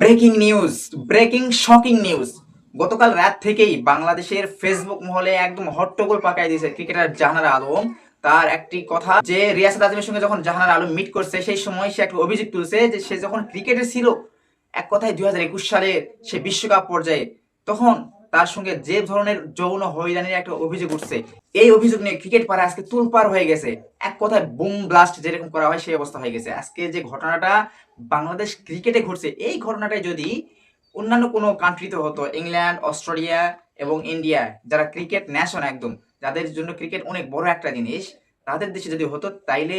Breaking news, breaking shocking news. গতকাল রাত থেকেই বাংলাদেশের ফেসবুক মহলে একদম হট্টগোল পাকাই দিয়েছে ক্রিকেটার জাহানারা আলম। তার একটি কথা যে রিয়াসাত আজমের সঙ্গে যখন জাহানারা আলম মিট করছে সেই সময় সে একটা অভিযোগ তুলছে যে সে যখন ক্রিকেটে ছিল, এক কথায় 2021 সালে সে বিশ্বকাপ পর্যায়ে, তখন তার সঙ্গে যে ধরনের যৌন হয়রানির একটা অভিযোগ উঠছে, এই অভিযোগ নিয়ে ক্রিকেট পাড়া আজকে তুলপার হয়ে গেছে। এক কথায় বুম ব্লাস্ট যেরকম করা হয় সেই অবস্থা হয়ে গেছে। আজকে যে ঘটনাটা বাংলাদেশ ক্রিকেটে ঘটছে, এই ঘটনাটাই যদি অন্যান্য কোনো কান্ট্রিতে হতো, ইংল্যান্ড, অস্ট্রেলিয়া এবং ইন্ডিয়া, যারা ক্রিকেট ন্যাশন একদম, যাদের জন্য ক্রিকেট অনেক বড় একটা জিনিস, তাদের দেশে যদি হতো, তাইলে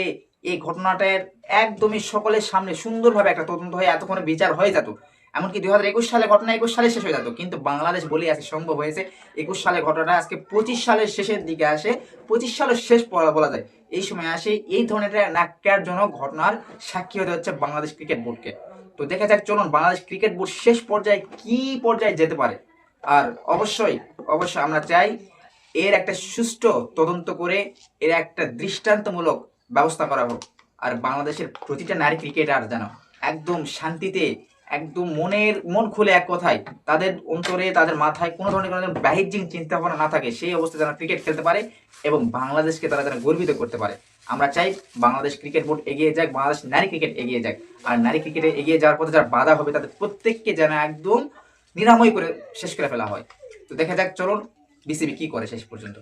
এই ঘটনাটার একদমই সকলের সামনে সুন্দরভাবে একটা তদন্ত হয়ে এতক্ষণে বিচার হয়ে যেত। এমনকি 2021 সালে ঘটনা 21 সালে শেষ হয়ে যেত, কিন্তু বাংলাদেশ বলে আছে সম্ভব হয়েছে 21 সালে ঘটনা আজকে 25 সালের শেষের দিকে আসে, 25 সালের শেষ বলা যায়। এই সময় আসে এই ধরনের ন্যাক্কারজনক ঘটনার সাক্ষী হতে হচ্ছে বাংলাদেশ ক্রিকেট বোর্ডকে। তো দেখা যাক, চলুন বাংলাদেশ ক্রিকেট বোর্ড শেষ পর্যায়ে কি পর্যায়ে যেতে পারে। আর অবশ্যই অবশ্যই আমরা চাই এর একটা সুষ্ঠু তদন্ত করে এর একটা দৃষ্টান্তমূলক ব্যবস্থা করা হোক। আর বাংলাদেশের প্রতিটা নারী ক্রিকেটার যেন একদম শান্তিতে, একদম মন খুলে, এক কথায় তাদের অন্তরে, তাদের মাথায় কোনো ধরনের কোনো বাহ্যিক চিন্তা ভাবনা না থাকে, সেই অবস্থায় যেন ক্রিকেট খেলতে পারে এবং বাংলাদেশকে তারা যেন গর্বিত করতে পারে। আমরা চাই বাংলাদেশ ক্রিকেট বোর্ড এগিয়ে যাক, বাংলাদেশ নারী ক্রিকেট এগিয়ে যাক। আর নারী ক্রিকেটে এগিয়ে যাওয়ার পথে যারা বাধা হবে তাদের প্রত্যেককে যেন একদম নিরাময় করে শেষ করে ফেলা হয়। তো দেখা যাক, চলুন বিসিবি কি করে শেষ পর্যন্ত।